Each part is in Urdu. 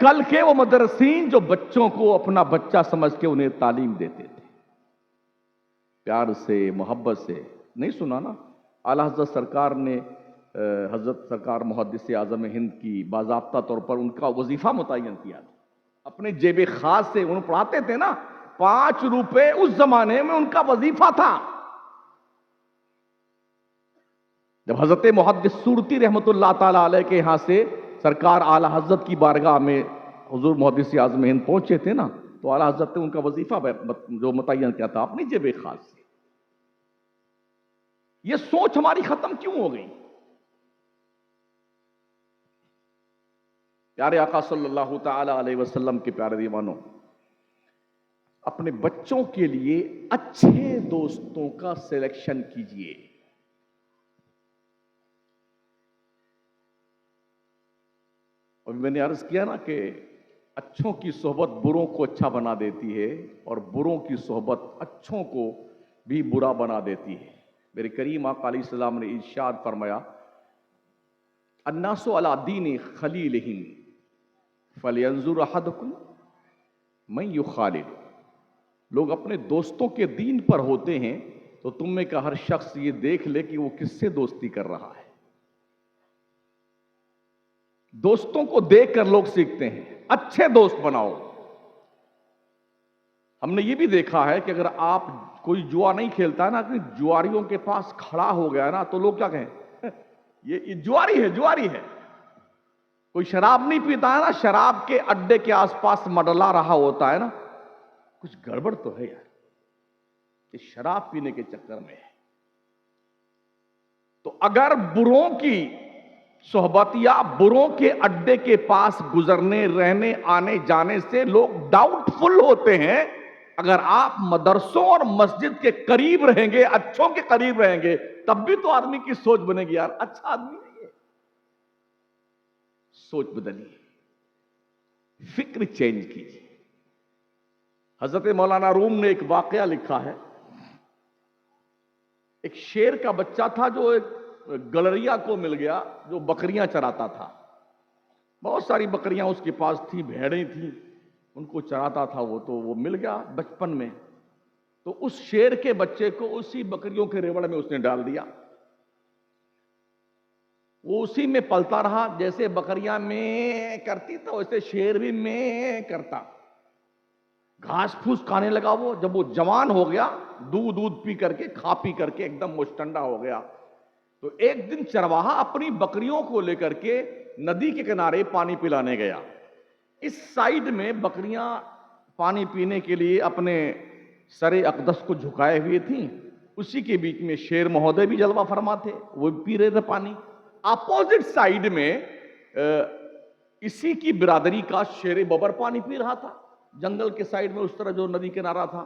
کل کے وہ مدرسین جو بچوں کو اپنا بچہ سمجھ کے انہیں تعلیم دیتے تھے، پیار سے، محبت سے. نہیں سنا نا اعلیٰ حضرت سرکار نے حضرت سرکار محدث اعظم ہند کی باضابطہ طور پر ان کا وظیفہ متعین کیا تھا، اپنے جیب خاص سے انہوں پڑھاتے تھے نا. 5 روپے اس زمانے میں ان کا وظیفہ تھا. جب حضرت محدث سورتی رحمت اللہ تعالی علیہ کے یہاں سے سرکار اعلیٰ حضرت کی بارگاہ میں حضور محدث اعظم ہند پہنچے تھے نا، تو اعلیٰ حضرت نے ان کا وظیفہ جو متعین کیا تھا اپنی جیب خاص سے. یہ سوچ ہماری ختم کیوں ہو گئی؟ پیارے آقا صلی اللہ تعالی علیہ وسلم کے پیارے دیوانوں، اپنے بچوں کے لیے اچھے دوستوں کا سلیکشن کیجئے. اور میں نے عرض کیا نا کہ اچھوں کی صحبت بروں کو اچھا بنا دیتی ہے اور بروں کی صحبت اچھوں کو بھی برا بنا دیتی ہے. میرے کریم آقا علیہ السلام نے ارشاد فرمایا، الناس علی دین خلیلہم فلینظر احدکم من یخالل. لوگ اپنے دوستوں کے دین پر ہوتے ہیں تو تم میں کا ہر شخص یہ دیکھ لے کہ وہ کس سے دوستی کر رہا ہے. دوستوں کو دیکھ کر لوگ سیکھتے ہیں. اچھے دوست بناؤ. ہم نے یہ بھی دیکھا ہے کہ اگر آپ کوئی جوا نہیں کھیلتا ہے نا، کہ جواریوں کے پاس کھڑا ہو گیا نا، تو لوگ کیا کہیں یہ جواری ہے، جواری ہے. کوئی شراب نہیں پیتا ہے نا، شراب کے اڈے کے آس پاس مڈلا رہا ہوتا ہے نا، کچھ گڑبڑ تو ہے یار، یہ شراب پینے کے چکر میں ہے. تو اگر بروں کی صحبت یا بروں کے اڈے کے پاس گزرنے، رہنے، آنے جانے سے لوگ ڈاؤٹ فل ہوتے ہیں، اگر آپ مدرسوں اور مسجد کے قریب رہیں گے، اچھوں کے قریب رہیں گے، تب بھی تو آدمی کی سوچ بنے گی، یار اچھا آدمی نہیں ہے. سوچ بدلیے، فکر چینج کیجیے. حضرت مولانا روم نے ایک واقعہ لکھا ہے. ایک شیر کا بچہ تھا جو ایک گلریا کو مل گیا جو بکریاں چراتا تھا. بہت ساری بکریاں اس کے پاس تھی، بھیڑیں تھیں، ان کو چراتا تھا وہ مل گیا بچپن میں. تو اس شیر کے بچے کو اسی بکریوں کے ریوڑ میں اس نے ڈال دیا. وہ اسی میں پلتا رہا، جیسے بکریاں میں کرتی تھا ویسے شیر بھی میں کرتا. گھاس پھوس کھانے لگا. وہ جب وہ جوان ہو گیا، دودھ پی کر کے، کھا پی کر کے ایک دم مشٹنڈا ہو گیا، تو ایک دن چرواہا اپنی بکریوں کو لے کر کے ندی کے کنارے پانی پلانے گیا. اس سائیڈ میں بکریاں پانی پینے کے لیے اپنے سر اقدس کو جھکائے ہوئے تھیں، اسی کے بیچ میں شیر مہودے بھی جلوہ فرما تھے، وہ پی رہے تھے پانی. اپوزٹ سائیڈ میں اسی کی برادری کا شیر ببر پانی پی رہا تھا، جنگل کے سائیڈ میں، اس طرح جو ندی کنارہ تھا.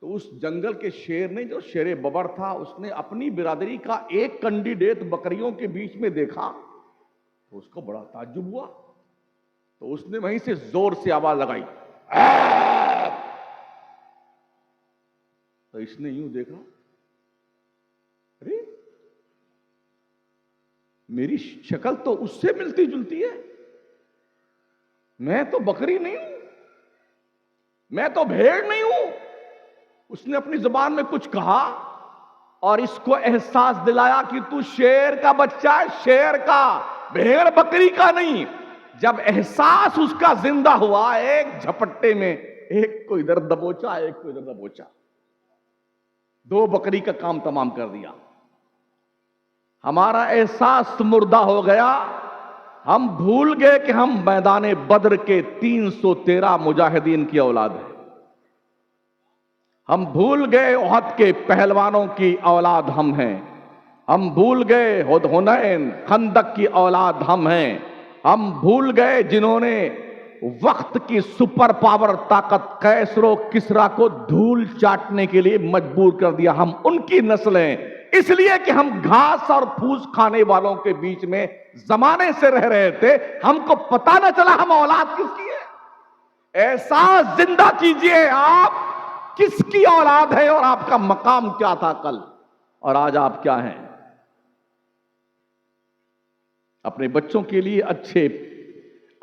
تو اس جنگل کے شیر نے، جو شیر ببر تھا، اس نے اپنی برادری کا ایک کنڈیڈیٹ بکریوں کے بیچ میں دیکھا تو اس کو بڑا تعجب ہوا. تو اس نے وہیں سے زور سے آواز لگائی. تو اس نے یوں دیکھا، ارے میری شکل تو اس سے ملتی جلتی ہے، میں تو بکری نہیں ہوں، میں تو بھیڑ نہیں ہوں. اس نے اپنی زبان میں کچھ کہا اور اس کو احساس دلایا کہ تو شیر کا بچہ ہے، شیر کا، بھیڑ بکری کا نہیں. جب احساس اس کا زندہ ہوا، ایک جھپٹے میں ایک کو ادھر دبوچا، ایک کو ادھر دبوچا، 2 بکری کا کام تمام کر دیا. ہمارا احساس مردہ ہو گیا. ہم بھول گئے کہ ہم میدان بدر کے 313 مجاہدین کی اولاد ہیں. ہم بھول گئے احد کے پہلوانوں کی اولاد ہم ہیں. ہم بھول گئے حنین، خندق کی اولاد ہم ہیں. ہم بھول گئے جنہوں نے وقت کی سپر پاور طاقت کیسر و کسرا کو دھول چاٹنے کے لیے مجبور کر دیا. ہم ان کی نسل ہیں، اس لیے کہ ہم گھاس اور پھوس کھانے والوں کے بیچ میں زمانے سے رہ رہے تھے، ہم کو پتہ نہ چلا ہم اولاد کس کی ہے. احساس زندہ کیجئے، آپ کس کی اولاد ہے اور آپ کا مقام کیا تھا کل اور آج آپ کیا ہیں. اپنے بچوں کے لیے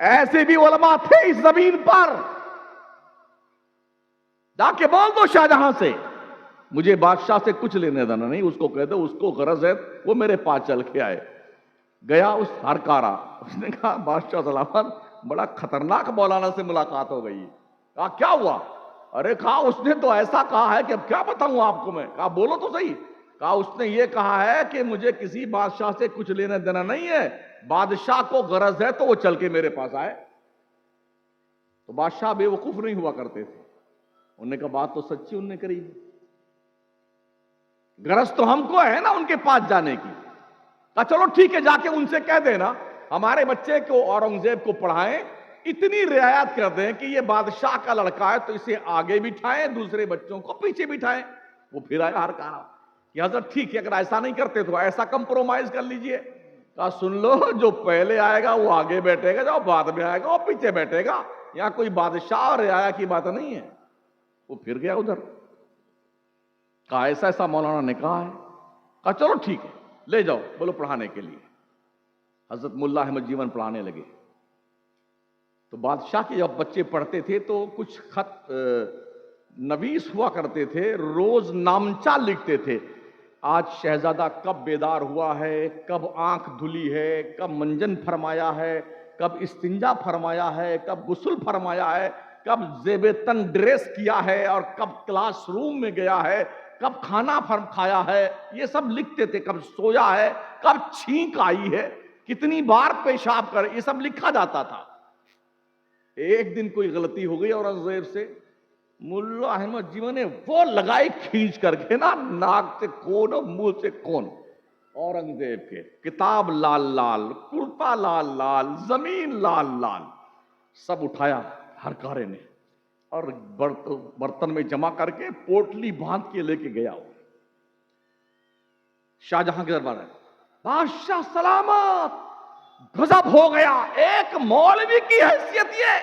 ایسے بھی علماء تھے اس زمین پر. جا کے بول دو شاہجہاں سے مجھے بادشاہ سے کچھ لینے دینا نہیں, اس کو کہہ دو اس کو غرض ہے وہ میرے پاس چل کے آئے. گیا اس ہرکارا, اس نے کہا بادشاہ سلامت بڑا خطرناک مولانا سے ملاقات ہو گئی. کہا کیا ہوا؟ ارے کہا اس نے تو ایسا کہا ہے کہ اب کیا بتاؤں آپ کو میں. کہا بولو تو صحیح. کہا اس نے یہ کہا ہے کہ مجھے کسی بادشاہ سے کچھ لینا دینا نہیں ہے, بادشاہ کو غرض ہے تو وہ چل کے میرے پاس آئے. تو بادشاہ بے وقوف نہیں ہوا کرتے تھے. انہوں نے کہا بات تو سچی انہوں نے کری, غرض تو ہم کو ہے نا ان کے پاس جانے کی. کہا چلو ٹھیک ہے, جا کے ان سے کہہ دینا ہمارے بچے کو اورنگزیب کو پڑھائیں, اتنی رعایت کر دیں کہ یہ بادشاہ کا لڑکا ہے تو اسے آگے بٹھائیں, دوسرے بچوں کو پیچھے بٹھائیں. وہ پھر آیا ہر کہا کہ حضرت ٹھیک ہے, اگر ایسا نہیں کرتے تو ایسا کمپرومائز کر لیجئے. کہا سن لو, جو پہلے آئے گا وہ آگے بیٹھے گا, جو بعد میں آئے گا وہ پیچھے بیٹھے گا. یہاں کوئی بادشاہ اور رعایا کی بات نہیں ہے. وہ پھر گیا ادھر. کہا ایسا ایسا مولانا نے کہا ہے. کہا چلو ٹھیک ہے لے جاؤ بولو پڑھانے کے لیے. حضرت ملا احمد جیون پڑھانے لگے. تو بادشاہ کے جب بچے پڑھتے تھے تو کچھ خط نویس ہوا کرتے تھے, روز نامچہ لکھتے تھے. آج شہزادہ کب بیدار ہوا ہے, کب آنکھ دھلی ہے, کب منجن فرمایا ہے, کب استنجا فرمایا ہے, کب غسل فرمایا ہے, کب زیب تن ڈریس کیا ہے, اور کب کلاس روم میں گیا ہے, کب کھانا کھایا ہے, یہ سب لکھتے تھے. کب سویا ہے, کب چھینک آئی ہے, کتنی بار پیشاب کر, یہ سب لکھا جاتا تھا. ایک دن کوئی غلطی ہو گئی اورنگزیب سے, ملا احمد جیون نے وہ لگائی کھینچ کر کے نا, ناک سے کون اور منہ سے کون. اورنگزیب کے کتاب لال لال, کرتا لال لال, زمین لال لال, سب اٹھایا ہر کارے نے اور برتن میں جمع کر کے پوٹلی باندھ کے لے کے گیا. شاہجہاں کے دربار ہے. بادشاہ سلامت غضب ہو گیا. ایک مولوی کی حیثیت یہ,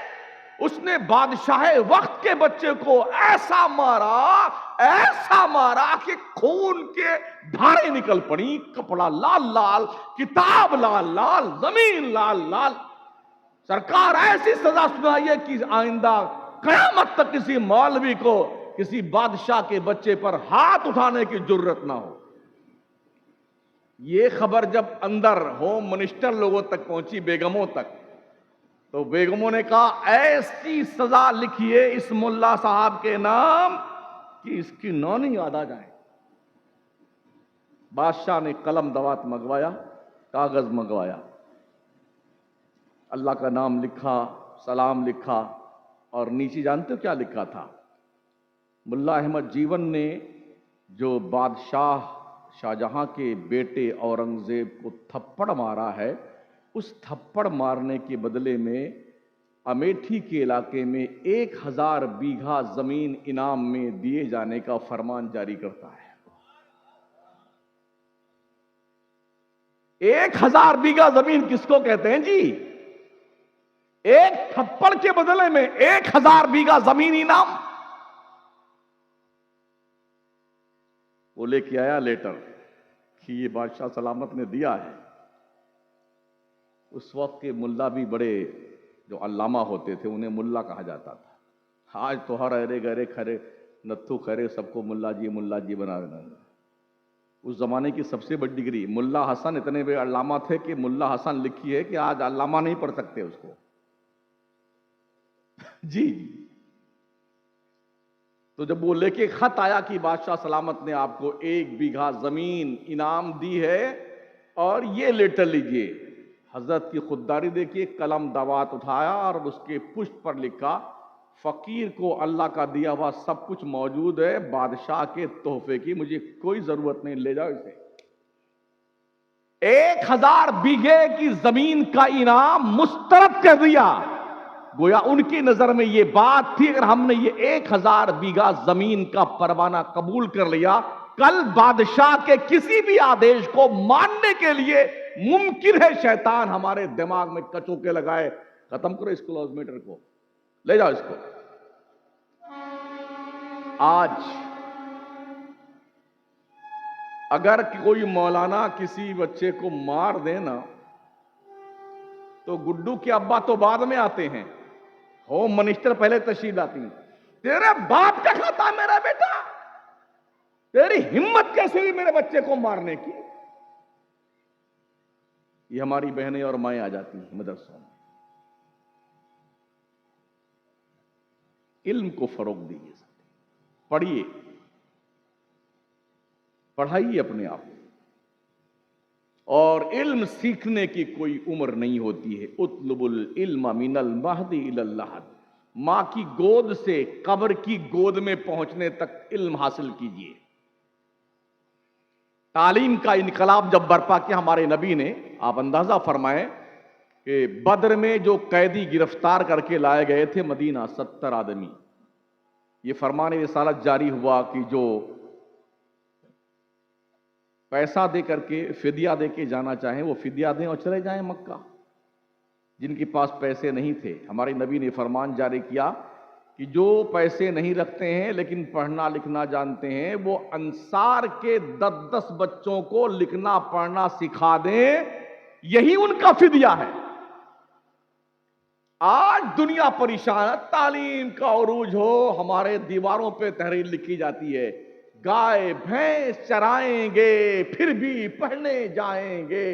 اس نے بادشاہ وقت کے بچے کو ایسا مارا کہ خون کے دھاریں نکل پڑی. کپڑا لال لال, کتاب لال لال, زمین لال لال. سرکار ایسی سزا سنائیے کہ آئندہ قیامت تک کسی مولوی کو کسی بادشاہ کے بچے پر ہاتھ اٹھانے کی جرت نہ ہو. یہ خبر جب اندر ہوم منسٹر لوگوں تک پہنچی, بیگموں تک, تو بیگموں نے کہا ایسی سزا لکھیے اس ملا صاحب کے نام کہ اس کی نونی یاد آ جائے. بادشاہ نے قلم دوات منگوایا, کاغذ منگوایا, اللہ کا نام لکھا, سلام لکھا, اور نیچے جانتے ہو کیا لکھا تھا؟ ملا احمد جیون نے جو بادشاہ شاہجہاں کے بیٹے اورنگزیب کو تھپڑ مارا ہے, اس تھپڑ مارنے کے بدلے میں امیٹھی کے علاقے میں 1000 بیگھا زمین انعام میں دیے جانے کا فرمان جاری کرتا ہے. 1000 بیگھا زمین کس کو کہتے ہیں جی؟ ایک تھپڑ کے بدلے میں 1000 بیگھا زمین انعام. وہ لے کے آیا لیٹر کہ یہ بادشاہ سلامت نے دیا ہے. اس وقت کے ملا بھی بڑے جو علامہ ہوتے تھے انہیں ملا کہا جاتا تھا. آج تو ہر ارے گرے کھرے نتھو کھرے سب کو ملا جی بنا دینا. اس زمانے کی سب سے بڑی ڈگری ملا حسن اتنے بڑے علامہ تھے کہ ملا حسن لکھی ہے کہ آج علامہ نہیں پڑھ سکتے اس کو. جی تو جب وہ لے کے خط آیا کہ بادشاہ سلامت نے آپ کو 1 بیگھا زمین انعام دی ہے اور یہ لیٹر لیجئے, حضرت کی خودداری دیکھیے, قلم دوات اٹھایا اور اس کے پشت پر لکھا فقیر کو اللہ کا دیا ہوا سب کچھ موجود ہے, بادشاہ کے تحفے کی مجھے کوئی ضرورت نہیں, لے جاؤ اسے. 1000 بیگھے کی زمین کا انعام مسترد کر دیا. گویا ان کی نظر میں یہ بات تھی اگر ہم نے یہ 1000 بیگھا زمین کا پروانہ قبول کر لیا, کل بادشاہ کے کسی بھی آدیش کو ماننے کے لیے ممکن ہے شیطان ہمارے دماغ میں کچوکے لگائے, ختم کرو اس کلوز میٹر کو, لے جاؤ اس کو. آج اگر کوئی مولانا کسی بچے کو مار دے نا تو گڈو کے ابا تو بعد میں آتے ہیں، ہوم منسٹر پہلے تشریف لاتی ہیں. تیرے باپ کا کھاتا میرا بیٹا، تیری ہمت کیسے ہوئی میرے بچے کو مارنے کی؟ یہ ہماری بہنیں اور مائیں آ جاتی ہیں مدرسوں میں. علم کو فروغ دیجیے، پڑھیے، پڑھائیے اپنے آپ کو. اور علم سیکھنے کی کوئی عمر نہیں ہوتی ہے. اطلب العلم من المہد الی اللحد، ماں کی گود سے قبر کی گود میں پہنچنے تک علم حاصل کیجیے. تعلیم کا انقلاب جب برپا کیا ہمارے نبی نے، آپ اندازہ فرمائیں کہ بدر میں جو قیدی گرفتار کر کے لائے گئے تھے مدینہ، 70 آدمی، یہ فرمان رسالت جاری ہوا کہ جو پیسہ دے کر کے فدیہ دے کے جانا چاہیں وہ فدیہ دیں اور چلے جائیں مکہ. جن کے پاس پیسے نہیں تھے، ہمارے نبی نے فرمان جاری کیا کہ جو پیسے نہیں رکھتے ہیں لیکن پڑھنا لکھنا جانتے ہیں، وہ انصار کے 10 بچوں کو لکھنا پڑھنا سکھا دیں، یہی ان کا فدیہ ہے. آج دنیا پریشان ہے، تعلیم کا عروج ہو، ہمارے دیواروں پہ تحریر لکھی جاتی ہے، گائے بھینس چرائیں گے پھر بھی پڑھنے جائیں گے،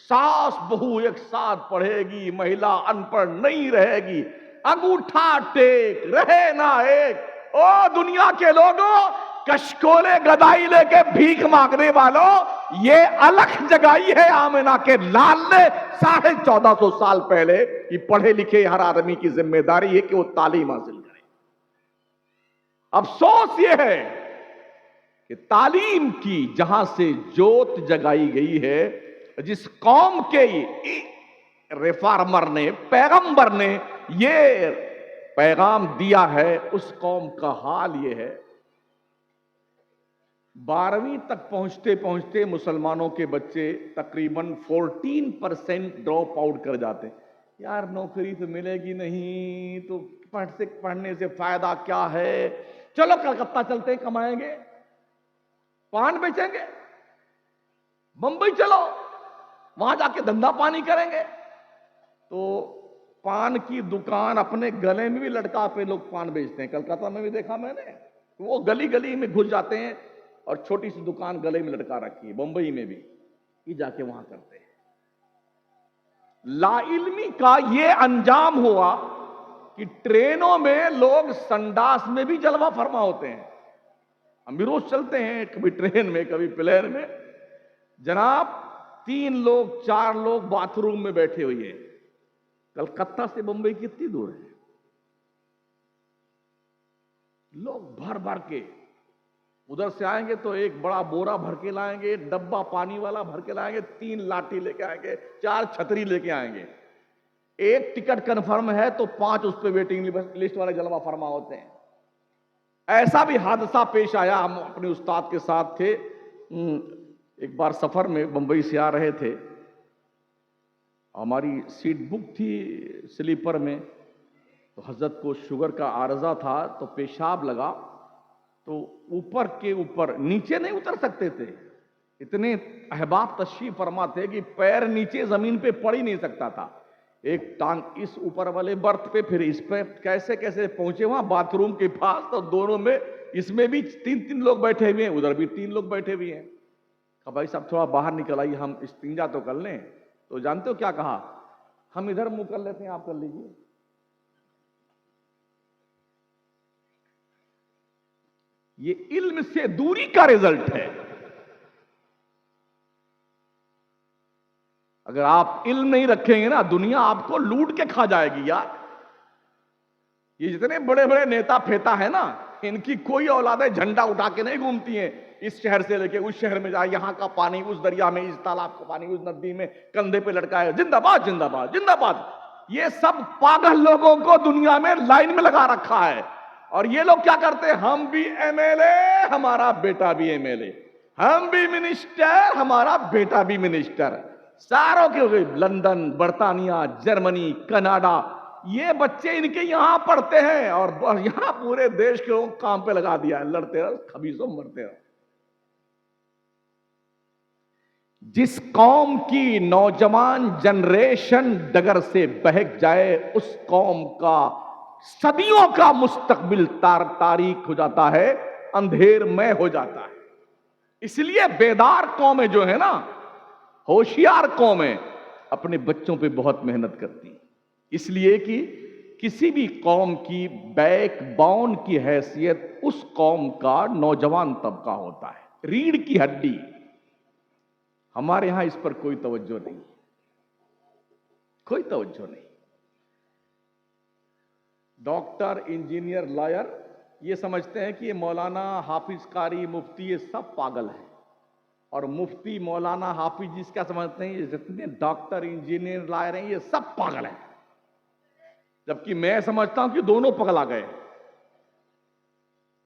ساس بہو ایک ساتھ پڑھے گی، مہیلا ان پڑھ نہیں رہے گی، انگوٹھا ٹیک رہے نہ ایک. او دنیا کے لوگوں، کشکولے گدائی لے کے بھیک مانگنے والوں، یہ الگ جگائی ہے آمنہ کے لال نے 1450 سال پہلے کہ پڑھے لکھے ہر آدمی کی ذمہ داری ہے کہ وہ تعلیم حاصل کرے. افسوس یہ ہے کہ تعلیم کی جہاں سے جوت جگائی گئی ہے، جس قوم کے ریفارمر نے، پیغمبر نے یہ پیغام دیا ہے، اس قوم کا حال یہ ہے. 12ویں تک پہنچتے پہنچتے مسلمانوں کے بچے تقریباً 14% ڈراپ آؤٹ کر جاتے ہیں. یار نوکری تو ملے گی نہیں تو پڑھنے سے فائدہ کیا ہے، چلو کلکتہ چلتے کمائیں گے، پان بیچیں گے، بمبئی چلو وہاں جا کے دھندا پانی کریں گے. تو پان کی دکان اپنے گلے میں بھی لٹکا پہ لوگ پان بیچتے ہیں. کلکتہ میں بھی دیکھا میں نے، وہ گلی گلی میں گھس جاتے ہیں اور چھوٹی سی دکان گلے میں لٹکا رکھی ہے. بمبئی میں بھی یہ جا کے وہاں کرتے ہیں. لا علمی کا یہ انجام ہوا کہ ٹرینوں میں لوگ سنڈاس میں بھی جلوہ فرما ہوتے ہیں. ہم بھی روز چلتے ہیں، کبھی ٹرین میں کبھی پلین میں، جناب 3 لوگ 4 لوگ باتھ روم میں بیٹھے ہوئے ہیں. کلکتہ سے بمبئی کتنی دور ہے؟ لوگ بھر بھر کے ادھر سے آئیں گے تو ایک بڑا بورا بھر کے لائیں گے، ڈبہ پانی والا بھر کے لائیں گے، 3 لاٹھی لے کے آئیں گے، 4 چھتری لے کے آئیں گے. ایک ٹکٹ کنفرم ہے تو 5 اس پہ ویٹنگ لسٹ والے جلوہ فرما ہوتے ہیں. ایسا بھی حادثہ پیش آیا، ہم اپنے استاد کے ساتھ تھے، ایک بار سفر میں بمبئی سے آ رہے تھے، ہماری سیٹ بک تھی سلیپر میں، تو حضرت کو شوگر کا عارضہ تھا تو پیشاب لگا، تو اوپر کے اوپر نیچے نہیں اتر سکتے تھے، اتنے احباب تشریف فرما تھے کہ پیر نیچے زمین پہ پڑ ہی نہیں سکتا تھا. ایک ٹانگ اس اوپر والے برتھ پہ، پھر اس پہ، کیسے کیسے پہنچے وہاں باتھ روم کے پاس، تو دونوں میں اس میں بھی 3 لوگ بیٹھے ہوئے ہیں، ادھر بھی 3 لوگ بیٹھے ہوئے ہیں. کہا بھائی صاحب تھوڑا باہر نکل آئیے، ہم استنجا تو کر لیں. تو جانتے ہو کیا کہا؟ ہم ادھر منہ کر لیتے ہیں، آپ کر لیجیے. یہ علم سے دوری کا رزلٹ ہے. اگر آپ علم نہیں رکھیں گے نا، دنیا آپ کو لوٹ کے کھا جائے گی یار. یہ جتنے بڑے بڑے نیتا پھیتا ہے نا، ان کی کوئی اولادیں جھنڈا اٹھا کے نہیں گھومتی ہیں، اس شہر سے لے کے اس شہر میں جائے، یہاں کا پانی اس دریا میں، اس تالاب کا پانی اس ندی میں، کندھے پہ لٹکائے زندہ باد زندہ باد زندہ باد. یہ سب پاگل لوگوں کو دنیا میں لائن میں لگا رکھا ہے. اور یہ لوگ کیا کرتے ہیں؟ ہم بھی ایم ایل اے، ہمارا بیٹا بھی ایم ایل اے، ہم بھی منسٹر، ہمارا بیٹا بھی منسٹر. ساروں کے ہوئے لندن، برطانیہ، جرمنی، کینیڈا، یہ بچے ان کے یہاں پڑھتے ہیں اور یہاں پورے دیش کے کام پہ لگا دیا ہے. لڑتے رہو، خبیثوں مرتے رہو. جس قوم کی نوجوان جنریشن ڈگر سے بہک جائے اس قوم کا صدیوں کا مستقبل تاریک ہو جاتا ہے، اندھیر میں ہو جاتا ہے۔ اس لیے بیدار قومیں جو ہے نا، ہوشیار قومیں اپنے بچوں پہ بہت محنت کرتی ہیں، اس لیے کہ کسی بھی قوم کی بیک بون کی حیثیت اس قوم کا نوجوان طبقہ ہوتا ہے، ریڑھ کی ہڈی۔ ہمارے یہاں اس پر کوئی توجہ نہیں، کوئی توجہ نہیں۔ ڈاکٹر، انجینئر، لائر یہ سمجھتے ہیں کہ یہ مولانا، حافظ، قاری، مفتی یہ سب پاگل ہیں، اور مفتی، مولانا، حافظ جس کا سمجھتے ہیں یہ جتنے ڈاکٹر، انجینئر، لائر ہیں یہ سب پاگل ہیں، جبکہ میں سمجھتا ہوں کہ دونوں پگلا گئے۔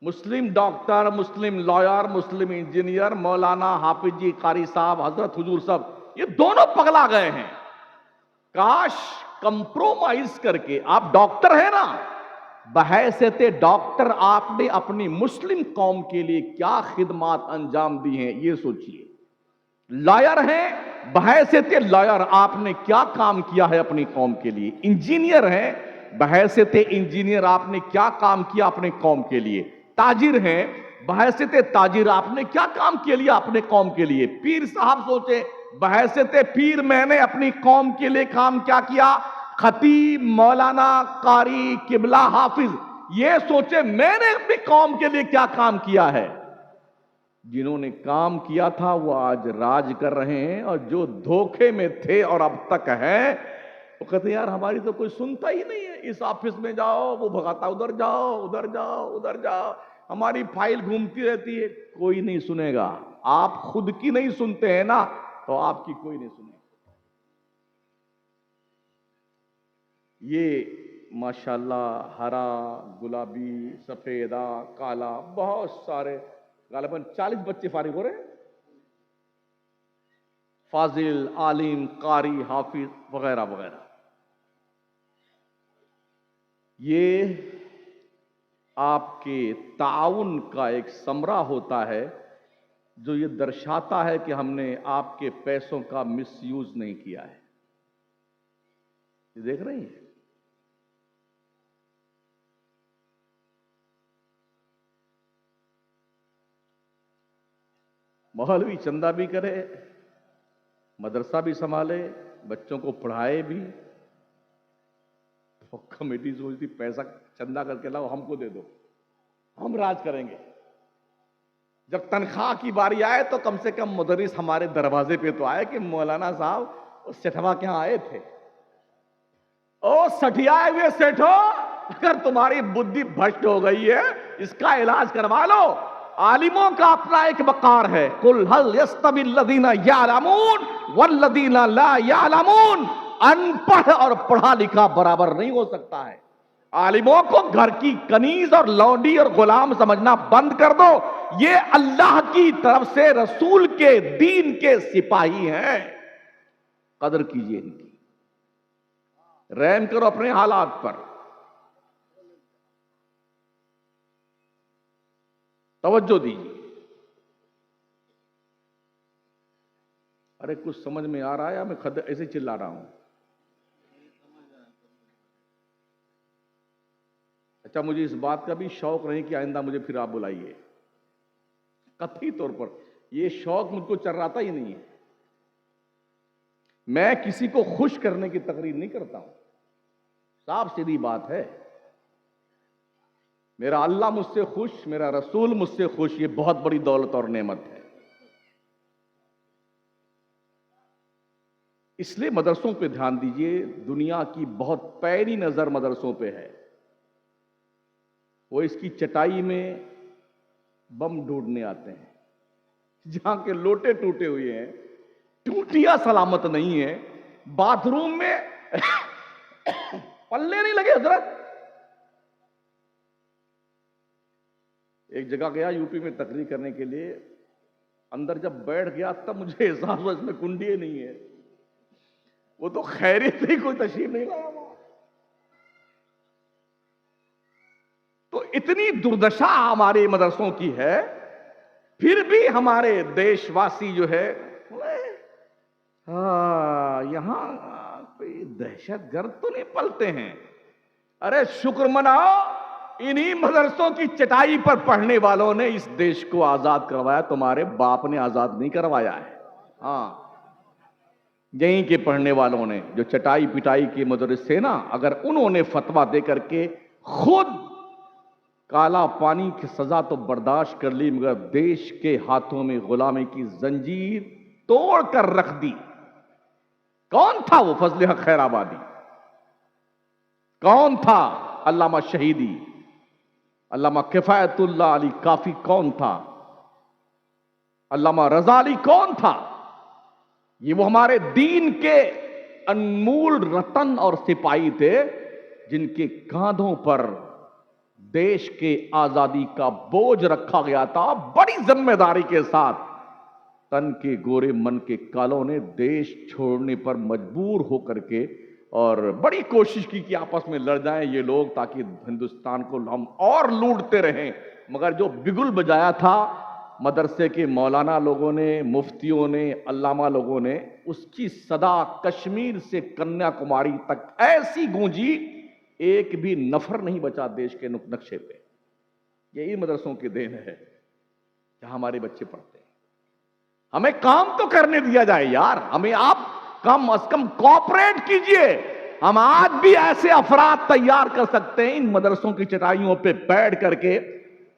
مسلم ڈاکٹر، مسلم لائر، مسلم انجینئر، مولانا، حافظ جی، قاری صاحب، حضرت حضور صاحب یہ دونوں پگلا گئے ہیں۔ کاش کمپرومائز کر کے، آپ ڈاکٹر ہیں نا، بحیثیت ڈاکٹر آپ نے اپنی مسلم قوم کے لیے کیا خدمات انجام دی ہیں یہ سوچئے۔ لائر ہیں، بحیثیت لائر آپ نے کیا کام کیا ہے اپنی قوم کے لیے۔ انجینئر ہیں، بحیثیت انجینئر آپ نے کیا کام کیا اپنے قوم کے لیے۔ تاجر ہیں، بحیثیت تاجر آپ نے کیا کام کیا لیا اپنے قوم کے لیے۔ پیر صاحب سوچے، بحیثیت پیر میں نے اپنی قوم کے لیے کام کیا کیا۔ خطیب، مولانا، قاری، قبلہ، حافظ یہ سوچے میں نے اپنی قوم کے لیے کیا کام کیا ہے۔ جنہوں نے کام کیا تھا وہ آج راج کر رہے ہیں، اور جو دھوکے میں تھے اور اب تک ہیں وہ کہتے ہیں یار ہماری تو کوئی سنتا ہی نہیں ہے، اس آفس میں جاؤ وہ بھگاتا ادھر جاؤ ادھر جاؤ ادھر جاؤ، ہماری فائل گھومتی رہتی ہے، کوئی نہیں سنے گا۔ آپ خود کی نہیں سنتے ہیں نا تو آپ کی کوئی نہیں سنے گا۔ یہ ماشاءاللہ ہرا، گلابی، سفیدہ، کالا، بہت سارے، غالباً 40 بچے فارغ ہو رہے ہیں، فاضل، عالم، قاری، حافظ وغیرہ وغیرہ۔ یہ آپ کے تعاون کا ایک ثمرہ ہوتا ہے جو یہ درشاتا ہے کہ ہم نے آپ کے پیسوں کا مس یوز نہیں کیا ہے۔ یہ دیکھ رہے ہیں، مولوی چندہ بھی کرے، مدرسہ بھی سنبھالے، بچوں کو پڑھائے بھی، تو کمیٹی سوچتی پیسہ چندہ کر کے لاؤ ہم کو دے دو، ہم راج کریں گے۔ جب تنخواہ کی باری آئے تو کم سے کم مدرس ہمارے دروازے پہ تو آئے کہ مولانا صاحب سیٹھوا کہاں آئے تھے۔ او سٹھیائے ہوئے سیٹھو، اگر تمہاری بدھی بھشٹ ہو گئی ہے اس کا علاج کروا لو۔ عالموں کا اپنا ایک وقار ہے، قل هل يستوي الذين يعلمون والذين لا يعلمون۔ ان پڑھ اور پڑھا لکھا برابر نہیں ہو سکتا ہے۔ عالموں کو گھر کی کنیز اور لونڈی اور غلام سمجھنا بند کر دو، یہ اللہ کی طرف سے رسول کے دین کے سپاہی ہیں، قدر کیجئے ان کی، رحم کرو اپنے حالات پر، توجہ دیجیے۔ ارے کچھ سمجھ میں آ رہا ہے یا میں ایسے چلا رہا ہوں؟ اچھا، مجھے اس بات کا بھی شوق نہیں کہ آئندہ مجھے پھر آپ بلائیے، قطعی طور پر یہ شوق مجھ کو چرراتا ہی نہیں ہے۔ میں کسی کو خوش کرنے کی تقریر نہیں کرتا ہوں، صاف سیدھی بات ہے۔ میرا اللہ مجھ سے خوش، میرا رسول مجھ سے خوش، یہ بہت بڑی دولت اور نعمت ہے۔ اس لیے مدرسوں پہ دھیان دیجئے، دنیا کی بہت پیری نظر مدرسوں پہ ہے، وہ اس کی چٹائی میں بم ڈھونڈنے آتے ہیں، جہاں کے لوٹے ٹوٹے ہوئے ہیں، ٹوٹیاں سلامت نہیں ہیں، باتھ روم میں پلے نہیں لگے حضرت۔ ایک جگہ گیا یو پی میں تقریر کرنے کے لیے، اندر جب بیٹھ گیا تب مجھے احساس ہوا اس میں کنڈی نہیں ہے، وہ تو خیریت ہی کوئی تشریف نہیں لایا وہاں۔ تو اتنی دردشا ہمارے مدرسوں کی ہے، پھر بھی ہمارے دیش واسی جو ہے یہاں کوئی دہشت گرد تو نہیں پلتے ہیں. ارے شکر مناؤ, انہی مدرسوں کی چٹائی پر پڑھنے والوں نے اس دیش کو آزاد کروایا, تمہارے باپ نے آزاد نہیں کروایا ہے. ہاں, یہیں کے پڑھنے والوں نے, جو چٹائی پٹائی کے مدرسے نا, اگر انہوں نے فتویٰ دے کر کے خود کالا پانی کی سزا تو برداشت کر لی, مگر دیش کے ہاتھوں میں غلامی کی زنجیر توڑ کر رکھ دی. کون تھا وہ فضل حق خیر آبادی؟ کون تھا علامہ شہیدی؟ علامہ کفایت اللہ علی کافی کون تھا؟ علامہ رضا علی کون تھا؟ یہ وہ ہمارے دین کے انمول رتن اور سپاہی تھے جن کے کاندھوں پر دیش کے آزادی کا بوجھ رکھا گیا تھا. بڑی ذمہ داری کے ساتھ تن کے گورے من کے کالوں نے دیش چھوڑنے پر مجبور ہو کر کے, اور بڑی کوشش کی کہ آپس میں لڑ جائیں یہ لوگ تاکہ ہندوستان کو ہم اور لوٹتے رہیں. مگر جو بگل بجایا تھا مدرسے کے مولانا لوگوں نے, مفتیوں نے, علامہ لوگوں نے, اس کی صدا کشمیر سے کنیا کماری تک ایسی گونجی, ایک بھی نفر نہیں بچا دیش کے نقشے پہ. یہی مدرسوں کی دین ہے جہاں ہمارے بچے پڑھتے ہیں. ہمیں کام تو کرنے دیا جائے یار, ہمیں آپ کم از کم کوآپریٹ کیجئے. ہم آج بھی ایسے افراد تیار کر سکتے ہیں ان مدرسوں کی چٹائیوں پہ بیٹھ کر کے.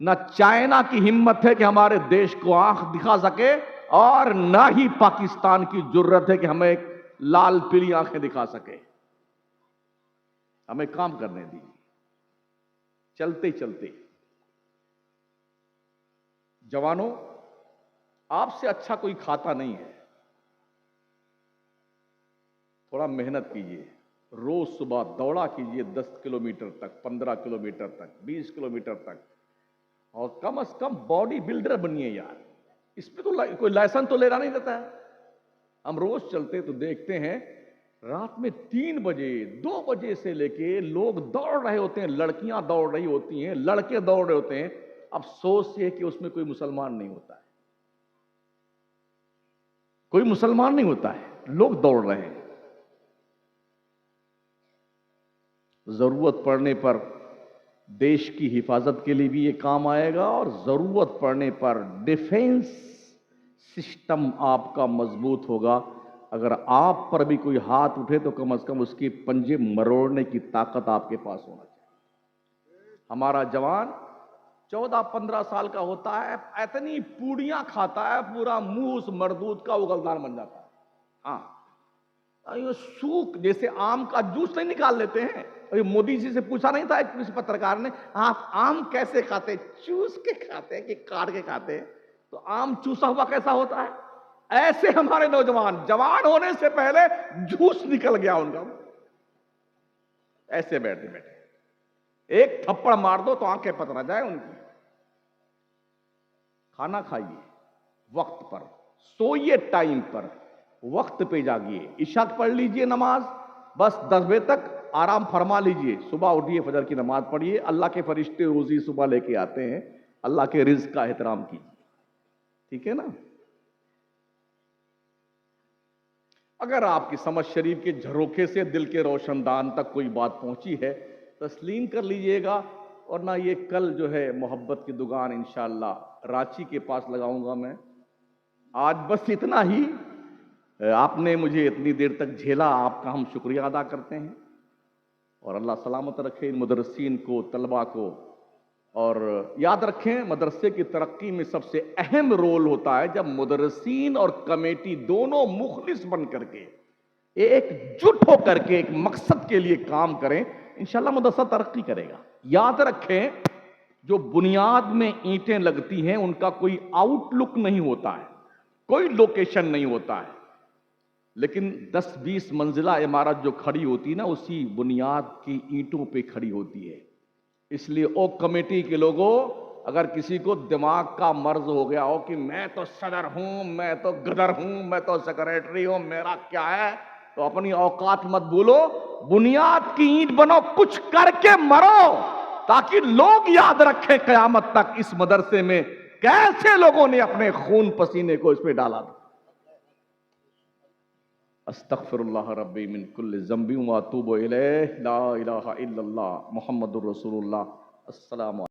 نہ چائنا کی ہمت ہے کہ ہمارے دیش کو آنکھ دکھا سکے, اور نہ ہی پاکستان کی جرت ہے کہ ہمیں لال پیلی آنکھیں دکھا سکے. ہمیں کام کرنے دی. چلتے چلتے جوانوں, آپ سے اچھا کوئی کھاتا نہیں ہے. تھوڑا محنت کیجئے, روز صبح دوڑا کیجئے 10 کلومیٹر تک, 15 کلومیٹر تک, 20 کلومیٹر تک, اور کم از کم باڈی بلڈر بنیے یار. اس پہ تو کوئی لائسنس تو لینا نہیں دیتا ہے. ہم روز چلتے تو دیکھتے ہیں رات میں 3 بجے 2 بجے سے لے کے لوگ دوڑ رہے ہوتے ہیں, لڑکیاں دوڑ رہی ہوتی ہیں, لڑکے دوڑ رہے ہوتے ہیں. افسوس یہ کہ اس میں کوئی مسلمان نہیں ہوتا ہے, کوئی مسلمان نہیں ہوتا ہے, لوگ دوڑ رہے ہیں. ضرورت پڑنے پر دیش کی حفاظت کے لیے بھی یہ کام آئے گا, اور ضرورت پڑنے پر ڈیفینس سسٹم آپ کا مضبوط ہوگا. اگر آپ پر بھی کوئی ہاتھ اٹھے تو کم از کم اس کی پنجے مروڑنے کی طاقت آپ کے پاس ہونا چاہیے. ہمارا جوان 14-15 سال کا ہوتا ہے, اتنی پوڑیاں کھاتا ہے, پورا منہ اس مردود کا اگلدان بن جاتا ہے. ہاں, سوکھ جیسے آم کا جوس نہیں نکال لیتے ہیں. مودی جی سے پوچھا نہیں تھا کسی پترکار نے, آپ آم کیسے کھاتے؟ چوس کے کھاتے کہ کاٹ کے کھاتے؟ تو آم چوسا ہوا کیسا ہوتا ہے؟ ایسے ہمارے نوجوان جوان ہونے سے پہلے جوس نکل گیا ان کا. ایسے بیٹھے بیٹھے ایک تھپڑ مار دو تو آنکھیں پترا جائے ان کی. کھانا کھائیے وقت پر, سوئیے ٹائم پر, وقت پہ جاگیے, عشاء پڑھ لیجئے نماز, بس 10 بجے تک آرام فرما لیجئے. صبح اٹھیے, فجر کی نماز پڑھیے. اللہ کے فرشتے روزی صبح لے کے آتے ہیں, اللہ کے رزق کا احترام کیجیے. ٹھیک ہے نا؟ اگر آپ کی سمجھ شریف کے جھروکے سے دل کے روشن دان تک کوئی بات پہنچی ہے, تسلیم کر لیجئے گا. اور نہ یہ کل جو ہے محبت کی دکان انشاءاللہ رانچی کے پاس لگاؤں گا میں. آج بس اتنا ہی. آپ نے مجھے اتنی دیر تک جھیلا, آپ کا ہم شکریہ ادا کرتے ہیں. اور اللہ سلامت رکھے ان مدرسین کو, طلباء کو. اور یاد رکھیں مدرسے کی ترقی میں سب سے اہم رول ہوتا ہے جب مدرسین اور کمیٹی دونوں مخلص بن کر کے ایک جٹ ہو کر کے ایک مقصد کے لیے کام کریں. انشاءاللہ مدرسہ ترقی کرے گا. یاد رکھیں جو بنیاد میں اینٹیں لگتی ہیں ان کا کوئی آؤٹ لک نہیں ہوتا ہے, کوئی لوکیشن نہیں ہوتا ہے, لیکن 10-20 منزلہ عمارت جو کھڑی ہوتی ہے نا اسی بنیاد کی اینٹوں پہ کھڑی ہوتی ہے. اس لیے او کمیٹی کے لوگوں, اگر کسی کو دماغ کا مرض ہو گیا ہو کہ میں تو صدر ہوں, میں تو گدر ہوں, میں تو سیکریٹری ہوں, میرا کیا ہے, تو اپنی اوقات مت بھولو, بنیاد کی اینٹ بنو, کچھ کر کے مرو, تاکہ لوگ یاد رکھیں قیامت تک اس مدرسے میں کیسے لوگوں نے اپنے خون پسینے کو اس پہ ڈالا تھا. استغفر اللہ ربی من کل ذنب واتوب الیہ، لا الہ الا اللہ محمد الرسول اللہ۔ السلام علیکم۔